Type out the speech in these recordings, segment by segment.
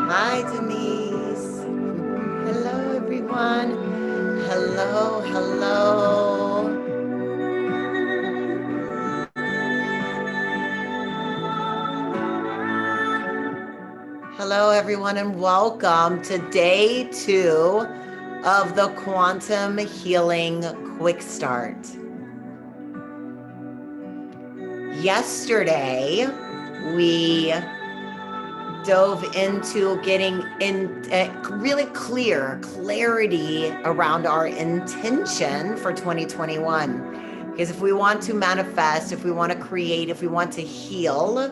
Hi, Denise. Hello, everyone. Hello, hello. Hello, everyone, and welcome to day 2 of the Quantum Healing Quick Start. Yesterday, we dove into getting in really clarity around our intention for 2021. Because if we want to manifest, if we want to create, if we want to heal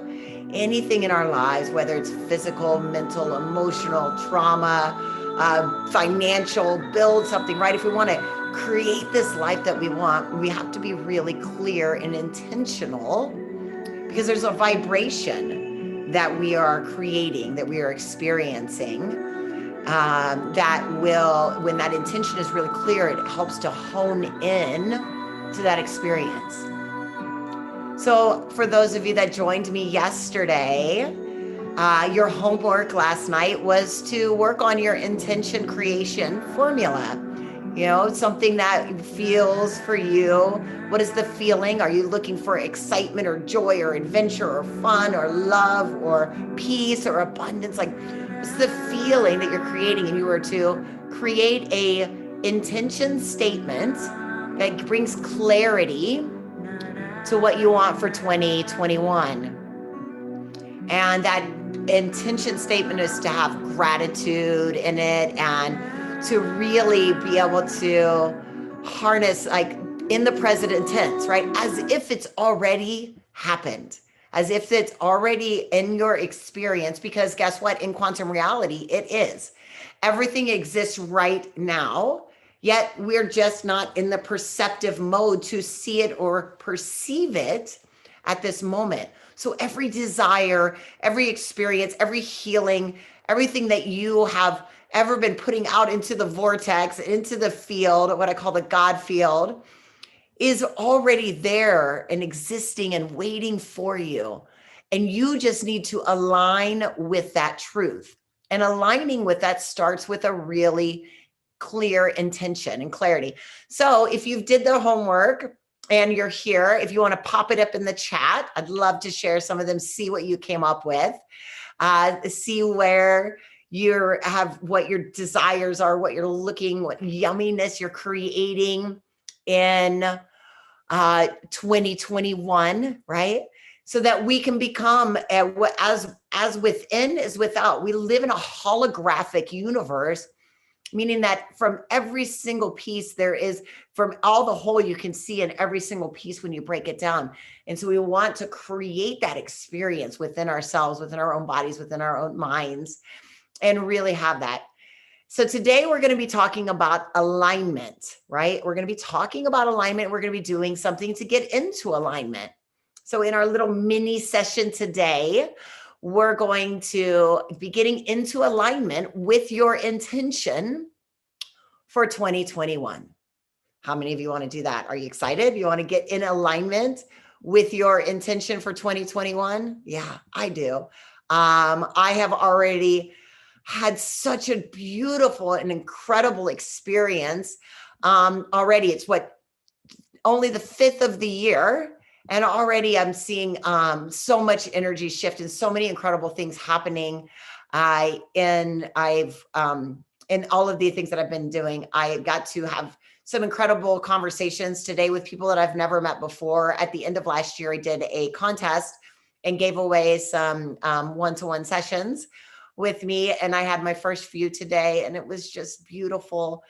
anything in our lives, whether it's physical, mental, emotional, trauma, financial, build something, right? If we want to create this life that we want, we have to be really clear and intentional, because there's a vibration that we are creating, that we are experiencing, that will, when that intention is really clear, it helps to hone in to that experience. So for those of you that joined me yesterday, your homework last night was to work on your intention creation formula. You know, something that feels for you. What is the feeling? Are you looking for excitement or joy or adventure or fun or love or peace or abundance? Like, what's the feeling that you're creating? And you were to create a intention statement that brings clarity to what you want for 2021. And that intention statement is to have gratitude in it and to really be able to harness, like, in the present tense, right? As if it's already happened, as if it's already in your experience, because guess what? In quantum reality, it is. Everything exists right now, yet we're just not in the perceptive mode to see it or perceive it at this moment. So every desire, every experience, every healing, everything that you have ever been putting out into the vortex, into the field, what I call the God field, is already there and existing and waiting for you. And you just need to align with that truth. And aligning with that starts with a really clear intention and clarity. So if you did the homework and you're here, if you want to pop it up in the chat, I'd love to share some of them, see what you came up with, see where you have, what your desires are, what you're looking, what yumminess you're creating in 2021, right? So that we can become, as within is without. We live in a holographic universe, meaning that from every single piece there is, from all the whole you can see in every single piece when you break it down. And so we want to create that experience within ourselves, within our own bodies, within our own minds, and really have that. So today we're going to be talking about alignment, right? We're going to be talking about alignment. We're going to be doing something to get into alignment. So in our little mini session today, we're going to be getting into alignment with your intention for 2021. How many of you want to do that? Are you excited? You want to get in alignment with your intention for 2021? Yeah, I do. I have already had such a beautiful and incredible experience. Already, it's only the 5th of the year, and already I'm seeing so much energy shift and so many incredible things happening. In all of the things that I've been doing, I got to have some incredible conversations today with people that I've never met before. At the end of last year, I did a contest and gave away some one-to-one sessions with me, and I had my first few today, and it was just beautiful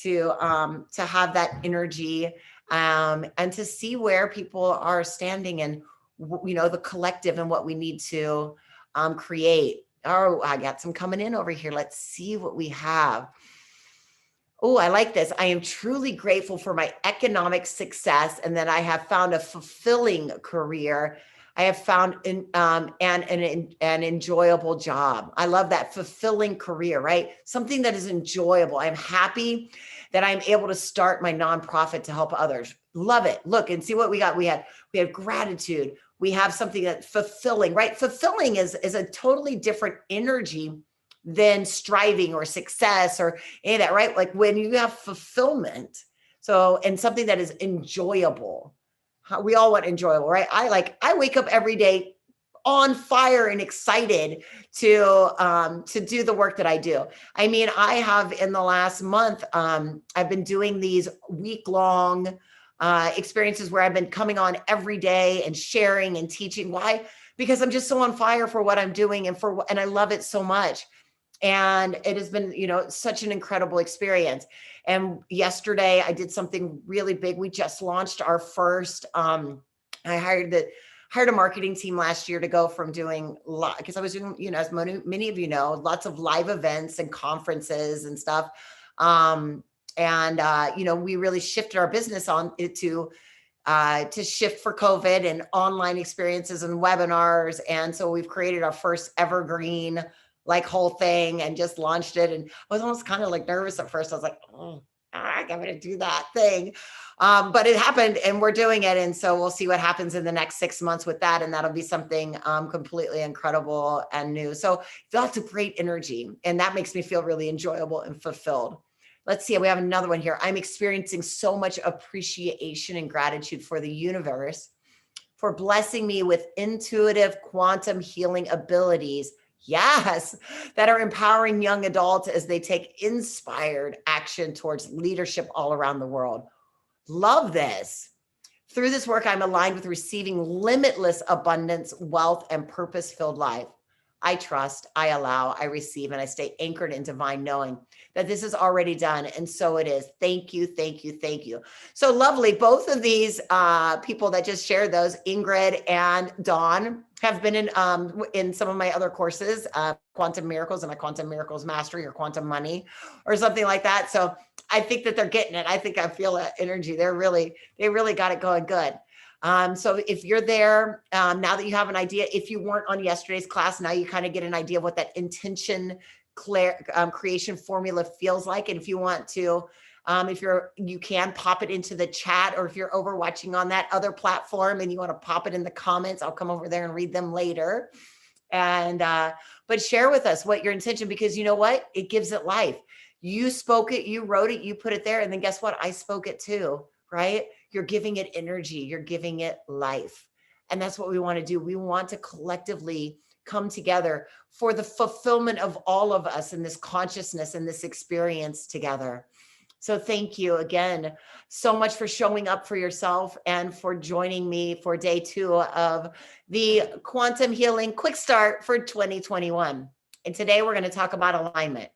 to have that energy, and to see where people are standing, and the collective and what we need to create. Oh, I got some coming in over here. Let's see what we have. Oh, I like this. I am truly grateful for my economic success and that I have found a fulfilling career. I have found an enjoyable job. I love that, fulfilling career, right? Something that is enjoyable. I'm happy that I'm able to start my nonprofit to help others. Love it. Look and see what we got. We have gratitude. We have something that's fulfilling, right? Fulfilling is a totally different energy than striving or success or any of that, right? Like when you have fulfillment, so, and something that is enjoyable, we all want enjoyable, right? I wake up every day on fire and excited to do the work that I do. I mean, I have in the last month, I've been doing these week-long experiences where I've been coming on every day and sharing and teaching. Why? Because I'm just so on fire for what I'm doing and I love it so much. And it has been, such an incredible experience. And yesterday I did something really big. We just launched our first, I hired a marketing team last year to go from doing because I was doing, as many of you know, lots of live events and conferences and stuff. We really shifted our business on it to shift for COVID and online experiences and webinars. And so we've created our first evergreen whole thing and just launched it. And I was almost kind of nervous at first. I was like, oh, I'm going to do that thing. But it happened and we're doing it. And so we'll see what happens in the next 6 months with that. And that'll be something completely incredible and new. So lots of great energy. And that makes me feel really enjoyable and fulfilled. Let's see, we have another one here. I'm experiencing so much appreciation and gratitude for the universe for blessing me with intuitive quantum healing abilities. Yes, that are empowering young adults as they take inspired action towards leadership all around the world. Love this. Through this work, I'm aligned with receiving limitless abundance, wealth, and purpose-filled life. I trust, I allow, I receive, and I stay anchored in divine knowing that this is already done. And so it is. Thank you, thank you, thank you. So lovely. Both of these people that just shared those, Ingrid and Dawn, have been in some of my other courses, Quantum Miracles and a Quantum Miracles Mastery or Quantum Money or something like that. So I think that they're getting it. I think I feel that energy. They really got it going good. So if you're there, now that you have an idea, if you weren't on yesterday's class, now you kind of get an idea of what that intention creation formula feels like. And if you want to, you can pop it into the chat, or if you're over watching on that other platform and you want to pop it in the comments, I'll come over there and read them later. And, but share with us what your intention, because you know what? It gives it life. You spoke it, you wrote it, you put it there. And then guess what? I spoke it too, right? You're giving it energy. You're giving it life. And that's what we want to do. We want to collectively come together for the fulfillment of all of us in this consciousness and this experience together. So thank you again so much for showing up for yourself and for joining me for day 2 of the Quantum Healing Quick Start for 2021. And today we're going to talk about alignment.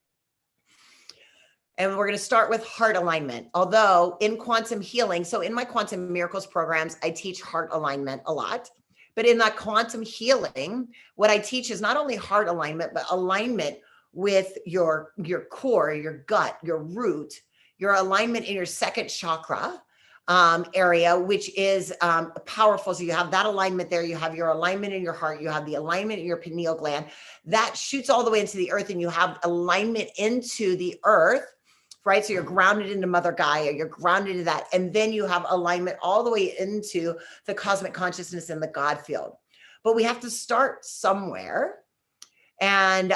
And we're going to start with heart alignment. Although in quantum healing, so in my Quantum Miracles programs, I teach heart alignment a lot. But in that quantum healing, what I teach is not only heart alignment, but alignment with your core, your gut, your root, your alignment in your second chakra area, which is powerful. So you have that alignment there. You have your alignment in your heart. You have the alignment in your pineal gland that shoots all the way into the earth, and you have alignment into the earth. Right? So you're grounded into Mother Gaia, you're grounded into that. And then you have alignment all the way into the cosmic consciousness in the God field. But we have to start somewhere. And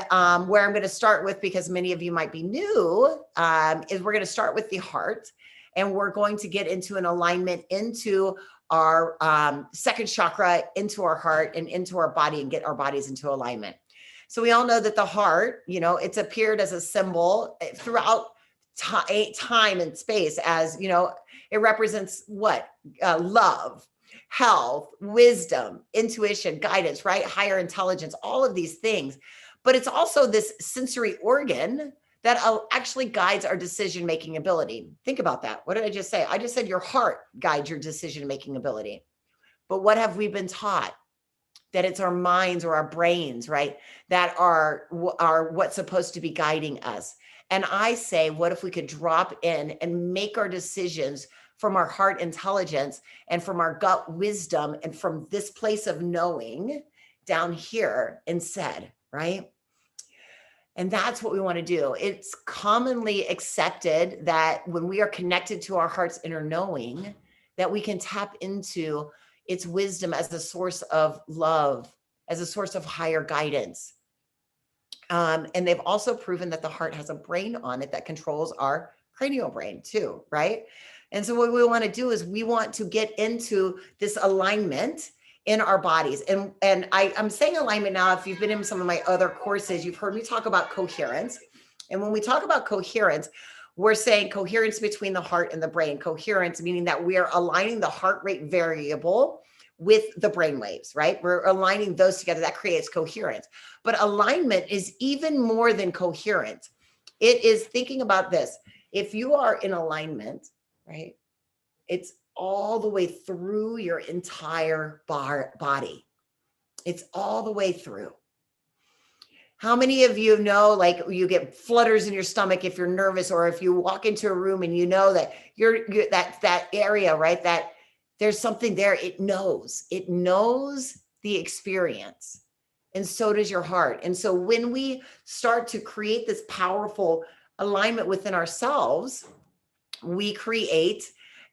where I'm going to start with, because many of you might be new, is we're going to start with the heart. And we're going to get into an alignment into our second chakra, into our heart and into our body, and get our bodies into alignment. So we all know that the heart, it's appeared as a symbol throughout time and space, as it represents what? Love, health, wisdom, intuition, guidance, right? Higher intelligence, all of these things. But it's also this sensory organ that actually guides our decision-making ability. Think about that. What did I just say? I just said your heart guides your decision-making ability. But what have we been taught? That it's our minds or our brains, right? That are what's supposed to be guiding us. And I say, what if we could drop in and make our decisions from our heart intelligence and from our gut wisdom and from this place of knowing down here instead, right? And that's what we want to do. It's commonly accepted that when we are connected to our heart's inner knowing, that we can tap into its wisdom as a source of love, as a source of higher guidance. And they've also proven that the heart has a brain on it that controls our cranial brain too, right? And so what we want to do is we want to get into this alignment in our bodies. I'm saying alignment now. If you've been in some of my other courses, you've heard me talk about coherence. And when we talk about coherence, we're saying coherence between the heart and the brain. Coherence meaning that we are aligning the heart rate variable with the brain waves, right? We're aligning those together. That creates coherence. But alignment is even more than coherence. It is thinking about this. If you are in alignment, right, it's all the way through your entire body. It's all the way through. How many of you know, like, you get flutters in your stomach if you're nervous, or if you walk into a room and you know that you're that area, right, that there's something there. It knows the experience. And so does your heart. And so when we start to create this powerful alignment within ourselves, we create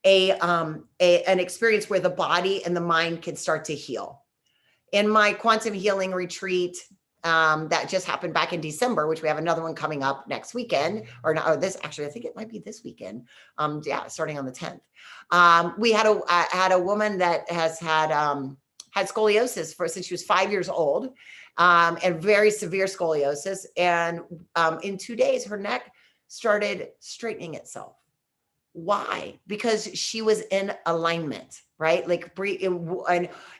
an experience where the body and the mind can start to heal. In my quantum healing retreat, that just happened back in December, which we have another one coming up next weekend, or no, I think it might be this weekend. Starting on the 10th. We had a woman that has had scoliosis since she was 5 years old, and very severe scoliosis. And in 2 days, her neck started straightening itself. Why? Because she was in alignment, right? Like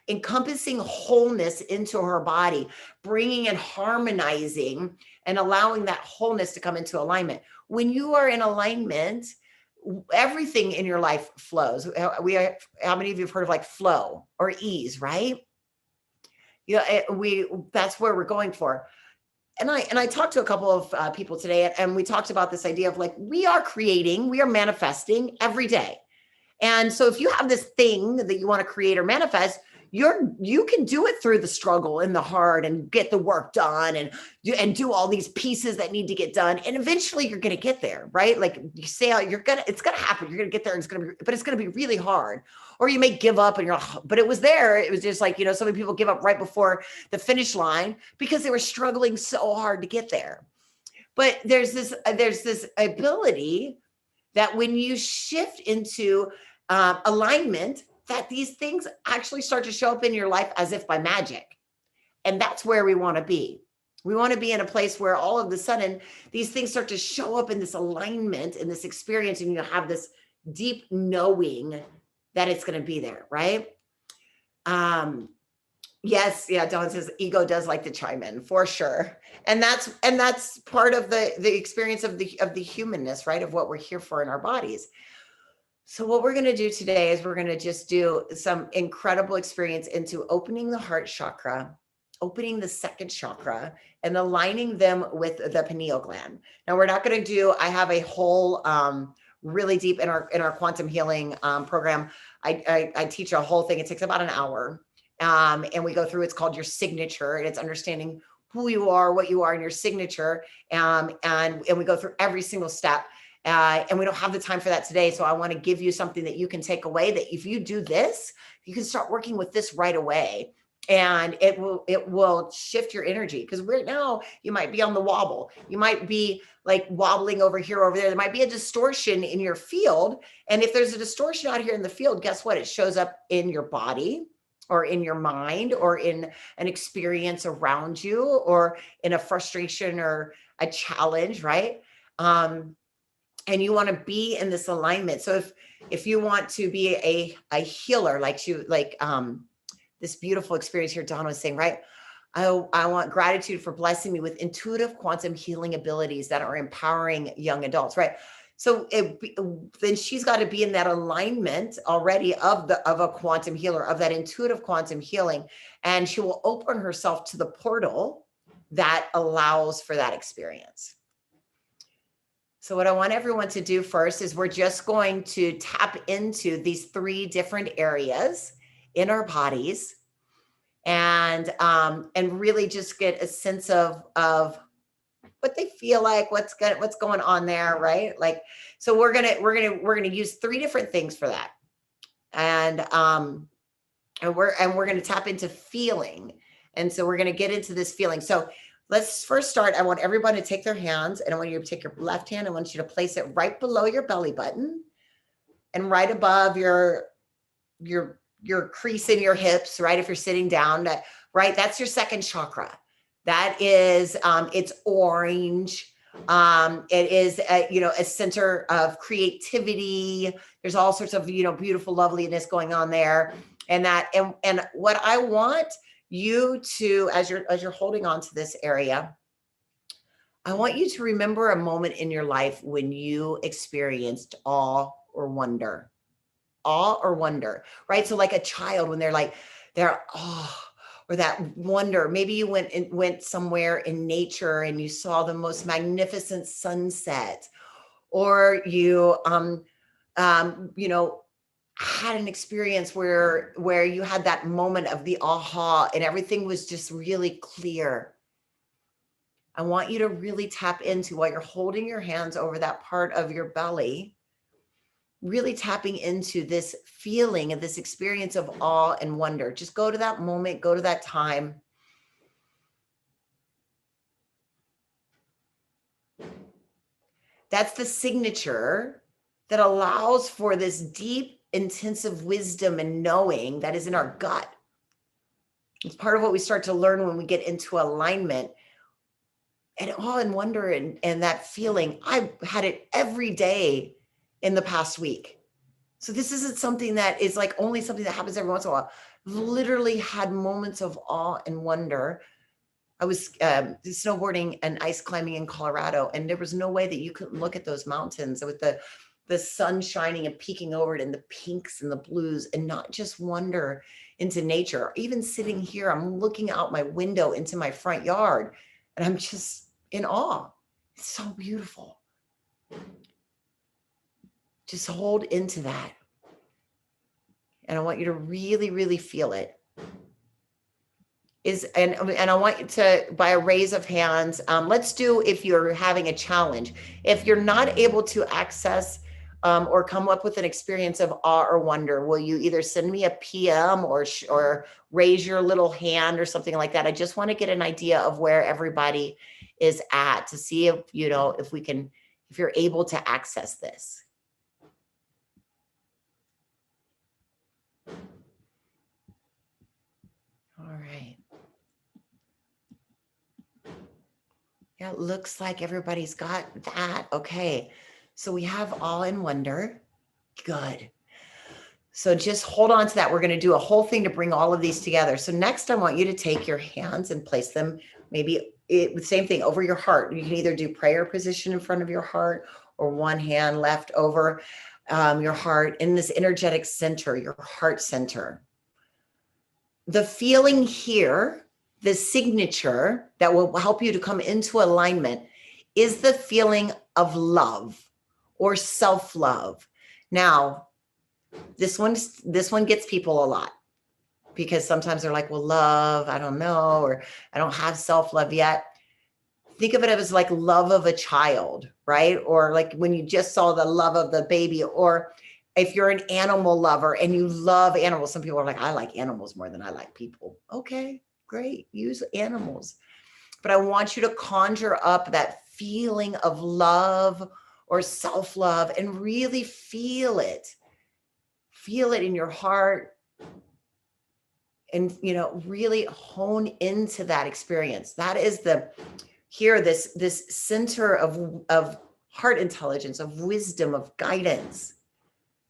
encompassing wholeness into her body, bringing and harmonizing and allowing that wholeness to come into alignment. When you are in alignment, everything in your life flows. How many of you have heard of like flow or ease, right? That's where we're going for. And I talked to a couple of people today, and we talked about this idea of like, we are manifesting every day. And so if you have this thing that you want to create or manifest, you can do it through the struggle and the hard, and get the work done, and do all these pieces that need to get done. And eventually you're going to get there, right? Like you say, it's going to happen. You're going to get there, and but it's going to be really hard. Or you may give up, and you're like, but it was there. It was just like, so many people give up right before the finish line because they were struggling so hard to get there. But there's this ability that when you shift into alignment, that these things actually start to show up in your life as if by magic. And that's where we want to be. We want to be in a place where all of a sudden these things start to show up in this alignment, in this experience, and you have this deep knowing that it's going to be there, right? Yes, yeah. Dawn says ego does like to chime in, for sure, and that's part of the experience of the humanness, right? Of what we're here for in our bodies. So what we're going to do today is we're going to just do some incredible experience into opening the heart chakra, opening the second chakra, and aligning them with the pineal gland. Now we're not going to do. I have a whole really deep in our quantum healing program. I teach a whole thing. It takes about an hour. And we go through, it's called your signature, and it's understanding who you are, what you are in your signature. And we go through every single step. And we don't have the time for that today. So I want to give you something that you can take away, that if you do this, you can start working with this right away. And it will shift your energy. Because right now you might be on the wobble. You might be like wobbling over here, over there. There might be a distortion in your field. And if there's a distortion out here in the field, guess what? It shows up in your body, or in your mind, or in an experience around you, or in a frustration or a challenge, right? And you want to be in this alignment. So if you want to be a healer, this beautiful experience here, Dawn was saying, right? I want gratitude for blessing me with intuitive quantum healing abilities that are empowering young adults, right? So then she's got to be in that alignment already of a quantum healer, of that intuitive quantum healing, and she will open herself to the portal that allows for that experience. So what I want everyone to do first is we're just going to tap into these 3 different areas in our bodies, and really just get a sense of what they feel like, what's going on there, right? Like, so we're gonna use 3 different things for that, and we're gonna tap into feeling, and so we're gonna get into this feeling. So Let's first start. I want everyone to take their hands, and I want you to take your left hand. I want you to place it right below your belly button and right above your crease in your hips, right? If you're sitting down, right? That's your second chakra. That is, it's orange. It is, a center of creativity. There's all sorts of, beautiful loveliness going on there. And what I want you to, as you're holding on to this area, I want you to remember a moment in your life when you experienced awe or wonder. Awe or wonder, right? So like a child when they're awe or that wonder. Maybe you went somewhere in nature and you saw the most magnificent sunset, or you had an experience where you had that moment of the aha and everything was just really clear. I want you to really tap into, while you're holding your hands over that part of your belly, really tapping into this feeling and this experience of awe and wonder. Just go to that moment, go to that time. That's the signature that allows for this deep, intensive wisdom and knowing that is in our gut. It's part of what we start to learn when we get into alignment. And awe and wonder and that feeling, I've had it every day in the past week. So this isn't something that is like only something that happens every once in a while. I've literally had moments of awe and wonder. I was snowboarding and ice climbing in Colorado, and there was no way that you could look at those mountains with the sun shining and peeking over it and the pinks and the blues and not just wonder into nature. Even sitting here, I'm looking out my window into my front yard and I'm just in awe. It's so beautiful. Just hold into that. And I want you to really, really feel it. And I want you to, by a raise of hands, let's do, if you're having a challenge, if you're not able to access or come up with an experience of awe or wonder, will you either send me a PM or raise your little hand or something like that? I just want to get an idea of where everybody is at to see if, if you're able to access this. All right. Yeah, it looks like everybody's got that. Okay. So we have awe and wonder. Good. So just hold on to that. We're going to do a whole thing to bring all of these together. So next, I want you to take your hands and place them maybe the same thing over your heart. You can either do prayer position in front of your heart or one hand left over your heart in this energetic center, your heart center. The feeling here, the signature that will help you to come into alignment is the feeling of love or self-love. Now, this one gets people a lot because sometimes they're like, well, love, I don't know, or I don't have self-love yet. Think of it as like love of a child, right? Or like when you just saw the love of the baby, or if you're an animal lover and you love animals. Some people are like, I like animals more than I like people. Okay, great. Use animals. But I want you to conjure up that feeling of love or self-love and really feel it. Feel it in your heart and, really hone into that experience. That is this center of heart intelligence, of wisdom, of guidance,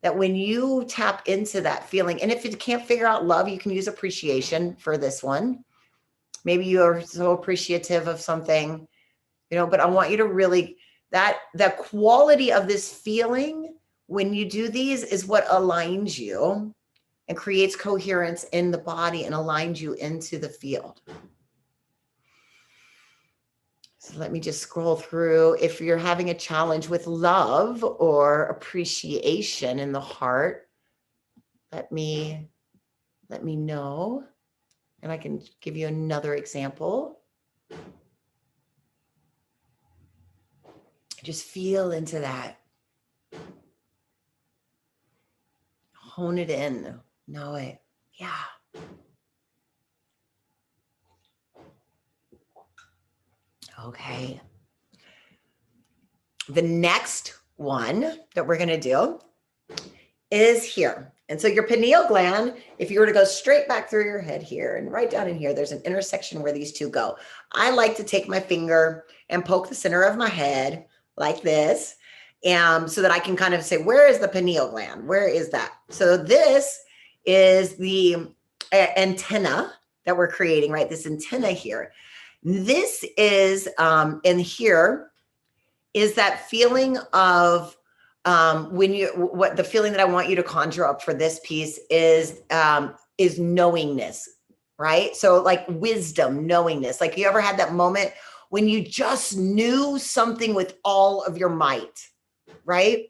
that when you tap into that feeling, and if you can't figure out love, you can use appreciation for this one. Maybe you're so appreciative of something, but I want you to really, the quality of this feeling when you do these is what aligns you and creates coherence in the body and aligns you into the field. So let me just scroll through. If you're having a challenge with love or appreciation in the heart, let me know, and I can give you another example. Just feel into that. Hone it in. Know it. Yeah. Okay. The next one that we're going to do is here. And so your pineal gland, if you were to go straight back through your head here and right down in here, there's an intersection where these two go. I like to take my finger and poke the center of my head like this, so that I can kind of say, where is the pineal gland? Where is that? So this is the antenna that we're creating, right? This antenna here. This is, in here is that feeling of, what the feeling that I want you to conjure up for this piece is knowingness, right? So like wisdom, knowingness. Like, you ever had that moment when you just knew something with all of your might, right?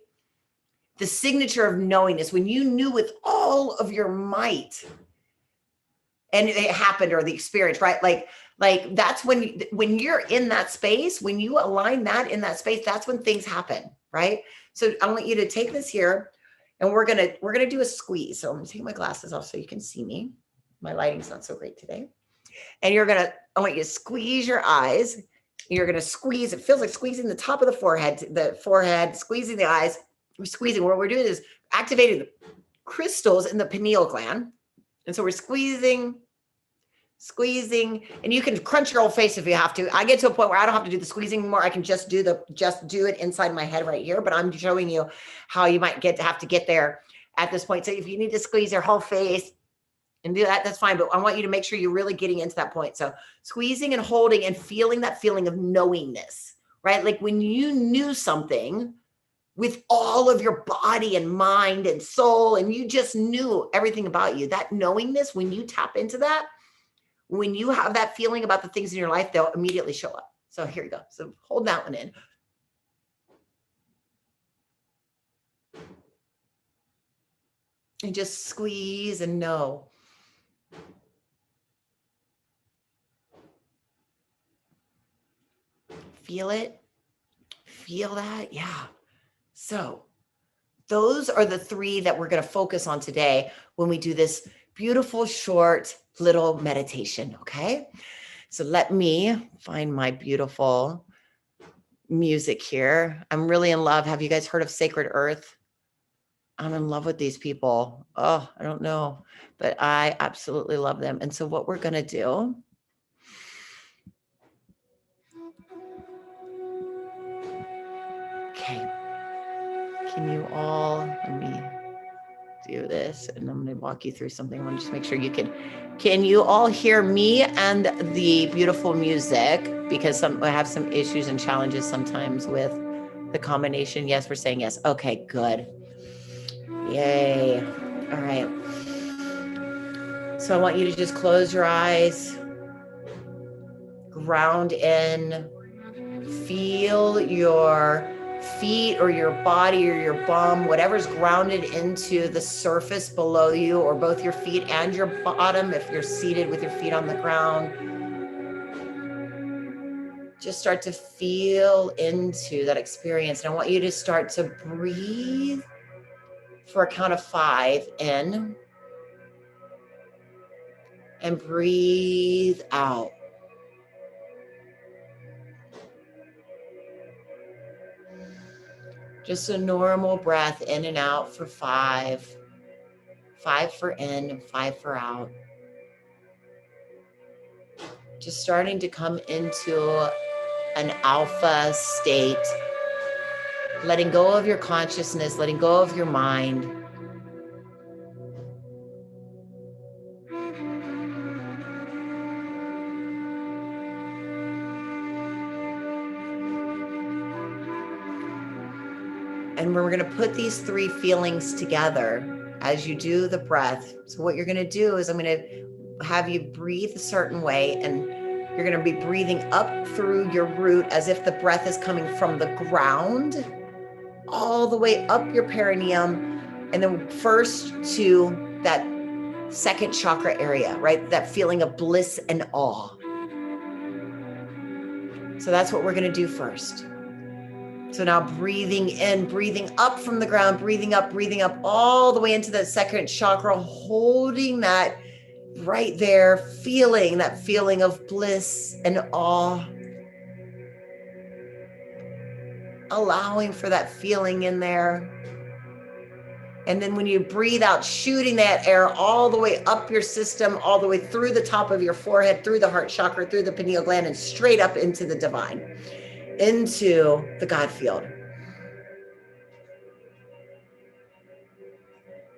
The signature of knowingness, when you knew with all of your might and it happened, or the experience, right? Like that's when you're in that space, when you align that in that space, that's when things happen, right? So I want you to take this here, and we're gonna do a squeeze. So I'm gonna take my glasses off so you can see me. My lighting's not so great today. And I want you to squeeze your eyes. You're gonna squeeze. It feels like squeezing the top of the forehead, squeezing the eyes. We're squeezing. What we're doing is activating the crystals in the pineal gland. And so we're squeezing, and you can crunch your whole face if you have to. I get to a point where I don't have to do the squeezing anymore. I can just do it inside my head right here, but I'm showing you how you might have to get there at this point. So if you need to squeeze your whole face and do that, that's fine. But I want you to make sure you're really getting into that point. So squeezing and holding and feeling that feeling of knowingness, right? Like when you knew something with all of your body and mind and soul, and you just knew everything about you, that knowingness, when you tap into that, when you have that feeling about the things in your life, they'll immediately show up. So here you go. So hold that one in. And just squeeze and know. Feel it. Feel that. Yeah. So those are the three that we're going to focus on today when we do this beautiful, short little meditation. Okay. So let me find my beautiful music here. I'm really in love. Have you guys heard of Sacred Earth? I'm in love with these people. Oh, I don't know, but I absolutely love them. And so what we're going to do, okay, can you all, let me do this, and I'm going to walk you through something. I want to just make sure can you all hear me and the beautiful music? Because I have some issues and challenges sometimes with the combination. Yes, we're saying yes. Okay, good. Yay. All right. So I want you to just close your eyes, ground in, feel your feet or your body or your bum, whatever's grounded into the surface below you, or both your feet and your bottom if you're seated with your feet on the ground. Just start to feel into that experience. And I want you to start to breathe for a count of 5 in, and breathe out. Just a normal breath in and out for 5. 5 for in and 5 for out. Just starting to come into an alpha state, letting go of your consciousness, letting go of your mind. And we're going to put these 3 feelings together as you do the breath. So what you're going to do is I'm going to have you breathe a certain way, and you're going to be breathing up through your root as if the breath is coming from the ground all the way up your perineum, and then first to that second chakra area, right? That feeling of bliss and awe. So that's what we're going to do first. So now breathing in, breathing up from the ground, breathing up all the way into that second chakra, holding that right there, feeling that feeling of bliss and awe. allowing for that feeling in there. And then when you breathe out, shooting that air all the way up your system, all the way through the top of your forehead, through the heart chakra, through the pineal gland, and straight up into the divine, into the God field.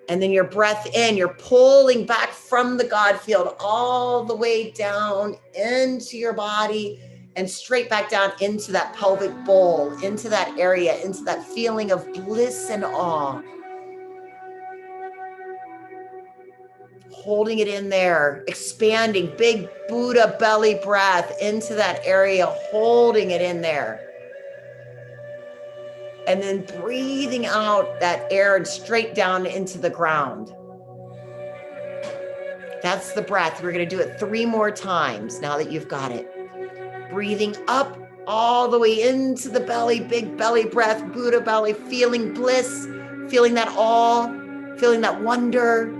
And then your breath in, you're pulling back from the God field all the way down into your body and straight back down into that pelvic bowl, into that area, into that feeling of bliss and awe. Holding it in there, expanding, big Buddha belly breath into that area, holding it in there. And then breathing out that air and straight down into the ground. That's the breath. We're going to do it 3 more times now that you've got it. Breathing up all the way into the belly, big belly breath, Buddha belly, feeling bliss, feeling that awe, feeling that wonder.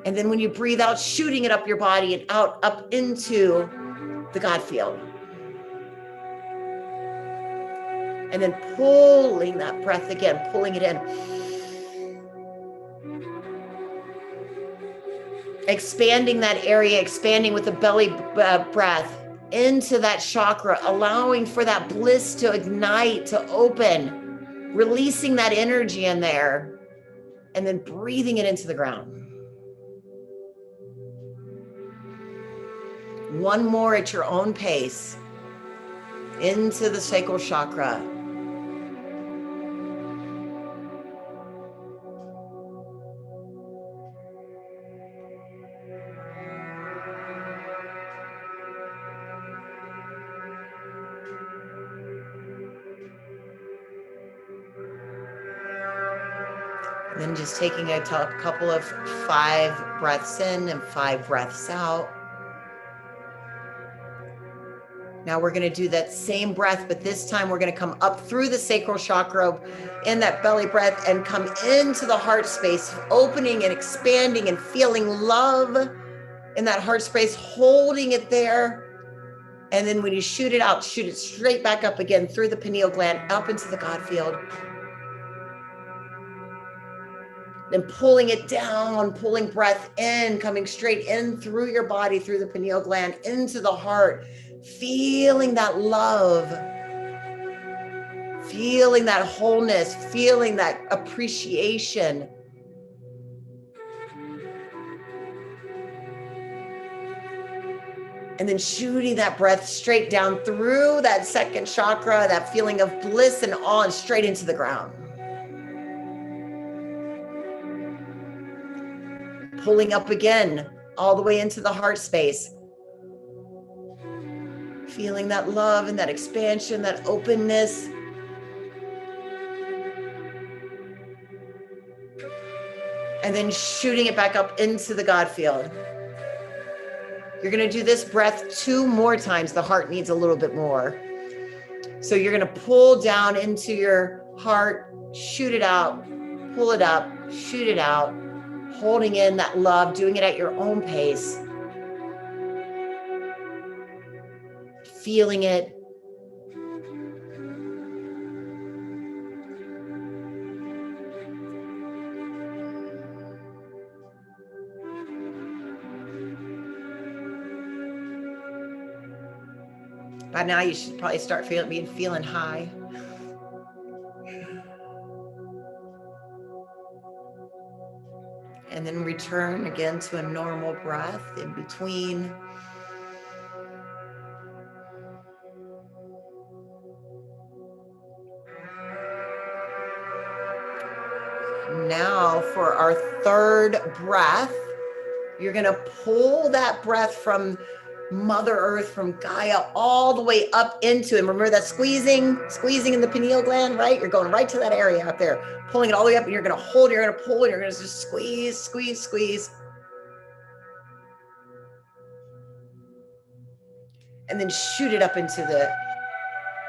And then when you breathe out, shooting it up your body and out, up into the God field. And then pulling that breath again, pulling it in. Expanding that area, expanding with the belly breath into that chakra, allowing for that bliss to ignite, to open, releasing that energy in there, and then breathing it into the ground. 1 more at your own pace, into the sacral chakra. And then just taking a couple of 5 breaths in and 5 breaths out. Now we're going to do that same breath, but this time we're going to come up through the sacral chakra in that belly breath and come into the heart space, opening and expanding and feeling love in that heart space, holding it there. And then when you shoot it out, shoot it straight back up again through the pineal gland, up into the God field. Then pulling it down, pulling breath in, coming straight in through your body, through the pineal gland, into the heart, feeling that love, feeling that wholeness, feeling that appreciation. And then shooting that breath straight down through that second chakra, that feeling of bliss and awe, and straight into the ground. Pulling up again, all the way into the heart space. Feeling that love and that expansion, that openness. And then shooting it back up into the God field. You're going to do this breath 2 more times. The heart needs a little bit more. So you're going to pull down into your heart, shoot it out, pull it up, shoot it out, holding in that love, doing it at your own pace. Feeling it. By now you should probably start feeling high. And then return again to a normal breath in between. Now for our 3rd breath, you're going to pull that breath from Mother Earth, from Gaia, all the way up into, and remember that squeezing in the pineal gland, right? You're going right to that area up there, pulling it all the way up, and you're going to hold, you're going to pull, and you're going to just squeeze, squeeze, squeeze. And then shoot it up into the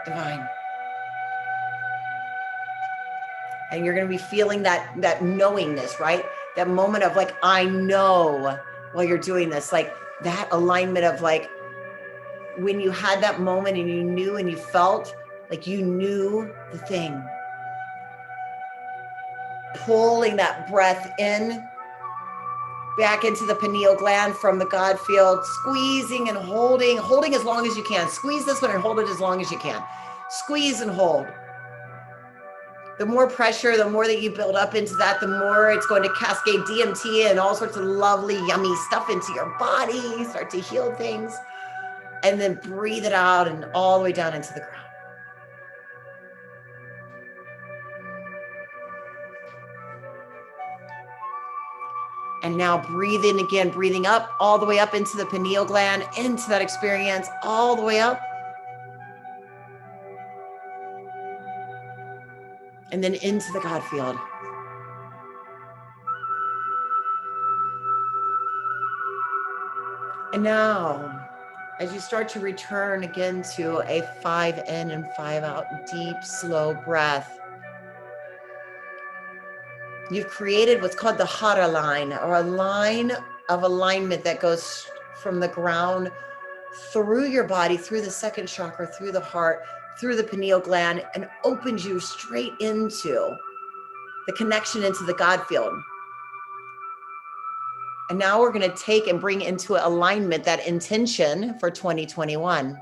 divine. And you're going to be feeling that knowingness, right? That moment of like, I know while you're doing this, like that alignment of like, when you had that moment and you knew and you felt, like you knew the thing. Pulling that breath in, back into the pineal gland from the God field, squeezing and holding as long as you can. Squeeze this one and hold it as long as you can. Squeeze and hold. The more pressure, the more that you build up into that, the more it's going to cascade DMT and all sorts of lovely, yummy stuff into your body, start to heal things, and then breathe it out and all the way down into the ground. And now breathe in again, breathing up, all the way up into the pineal gland, into that experience, all the way up. And then into the God field. And now, as you start to return again to a 5 in and 5 out, deep, slow breath, you've created what's called the Hara line, or a line of alignment that goes from the ground through your body, through the second chakra, through the heart, through the pineal gland, and opens you straight into the connection into the God field. And now we're going to take and bring into alignment that intention for 2021.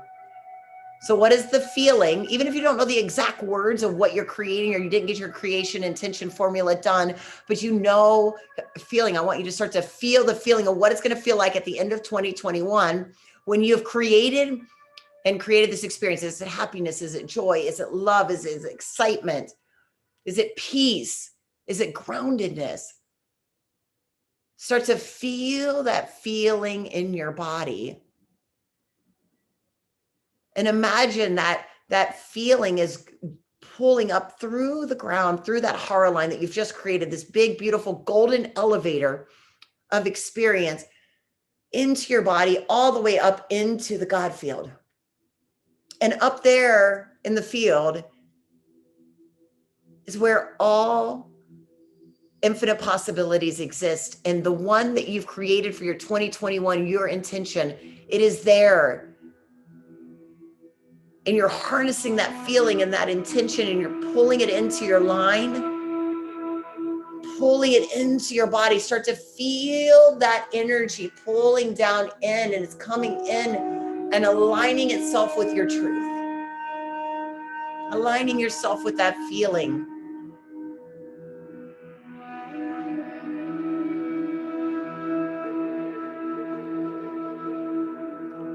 So what is the feeling, even if you don't know the exact words of what you're creating, or you didn't get your creation intention formula done, but you know feeling, I want you to start to feel the feeling of what it's going to feel like at the end of 2021 when you've created this experience. Is it happiness? Is it joy? Is it love? Is it excitement? Is it peace? Is it groundedness? Start to feel that feeling in your body. And imagine that feeling is pulling up through the ground, through that Hara line that you've just created, this big, beautiful golden elevator of experience into your body, all the way up into the God field. And up there in the field is where all infinite possibilities exist. And the one that you've created for your 2021, your intention, it is there. And you're harnessing that feeling and that intention, and you're pulling it into your line, pulling it into your body. Start to feel that energy pulling down in, and it's coming in and aligning itself with your truth. Aligning yourself with that feeling.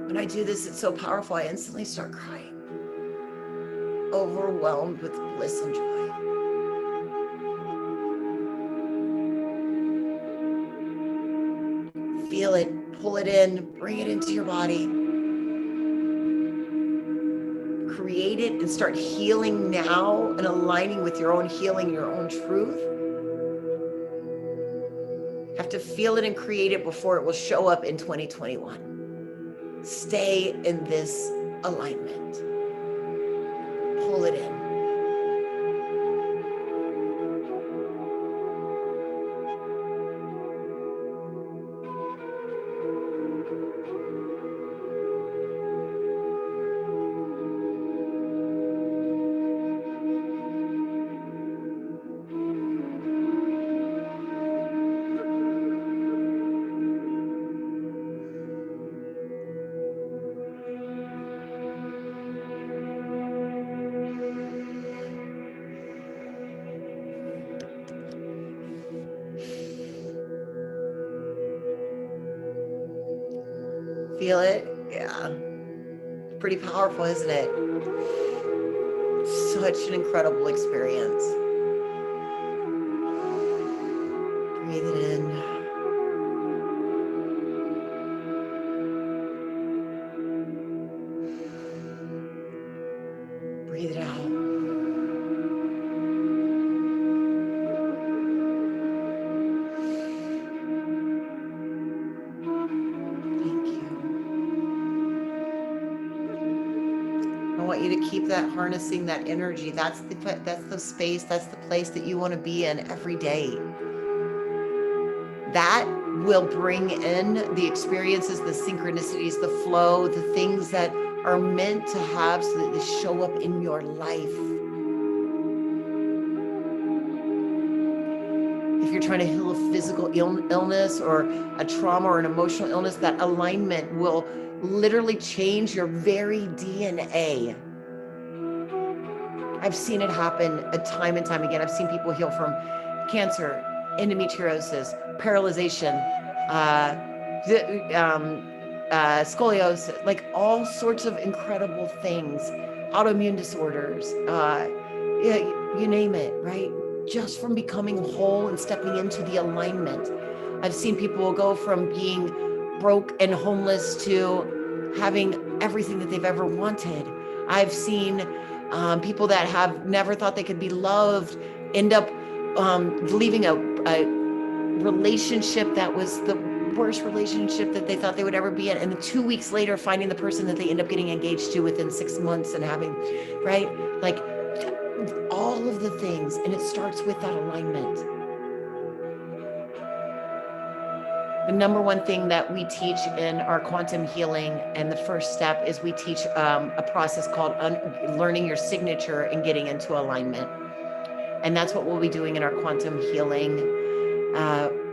When I do this, it's so powerful. I instantly start crying, overwhelmed with bliss and joy. Feel it, pull it in, bring it into your body. Create it and start healing now and aligning with your own healing, your own truth. You have to feel it and create it before it will show up in 2021. Stay in this alignment. Pull it in. Feel it? Yeah. Pretty powerful, isn't it? Such an incredible experience. Breathe it in. Breathe it out. I want you to keep that, harnessing that energy. That's the space, that's the place that you want to be in every day. That will bring in the experiences, the synchronicities, the flow, the things that are meant to have so that they show up in your life. If you're trying to heal a physical illness or a trauma or an emotional illness, that alignment will literally change your very DNA. I've seen it happen time and time again. I've seen people heal from cancer, endometriosis, paralyzation, scoliosis, like all sorts of incredible things, autoimmune disorders, you name it, right? Just from becoming whole and stepping into the alignment. I've seen people go from being broke and homeless to having everything that they've ever wanted. I've seen people that have never thought they could be loved end up leaving a relationship that was the worst relationship that they thought they would ever be in, and then 2 weeks later finding the person that they end up getting engaged to within 6 months and having, right? Like all of the things, and it starts with that alignment. The number one thing that we teach in our quantum healing, and the first step is we teach a process called learning your signature and getting into alignment. And that's what we'll be doing in our quantum healing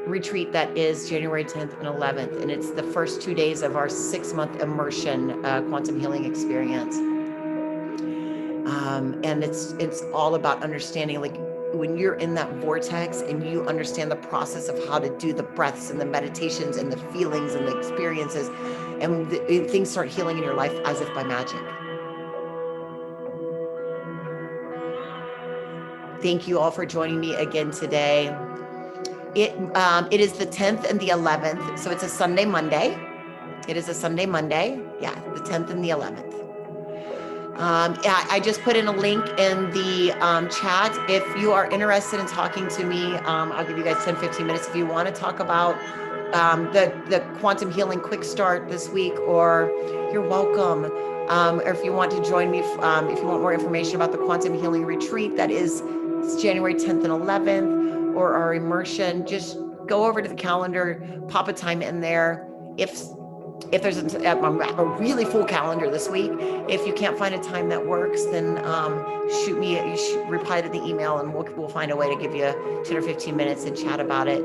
retreat that is January 10th and 11th. And it's the first 2 days of our 6-month immersion quantum healing experience. And it's all about understanding, like, when you're in that vortex and you understand the process of how to do the breaths and the meditations and the feelings and the experiences, and things start healing in your life as if by magic. Thank you all for joining me again today. It is the 10th and the 11th, so it's a Sunday, Monday. It is a Sunday, Monday. Yeah, the 10th and the 11th. I just put in a link in the chat. If you are interested in talking to me, I'll give you guys 10, 15 minutes. If you want to talk about the quantum healing quick start this week, or you're welcome. Or if you want to join me, if you want more information about the quantum healing retreat, that is January 10th and 11th, or our immersion, just go over to the calendar, pop a time in there. If there's a really full calendar this week, if you can't find a time that works, then reply to the email, and we'll find a way to give you 10 or 15 minutes and chat about it.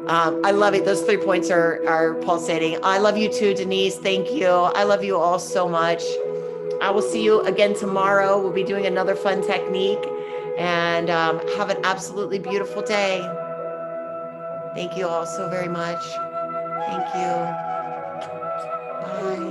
I love it. Those 3 points are pulsating. I love you too, Denise. Thank you. I love you all so much. I will see you again tomorrow. We'll be doing another fun technique, and have an absolutely beautiful day. Thank you all so very much. Thank you. Bye.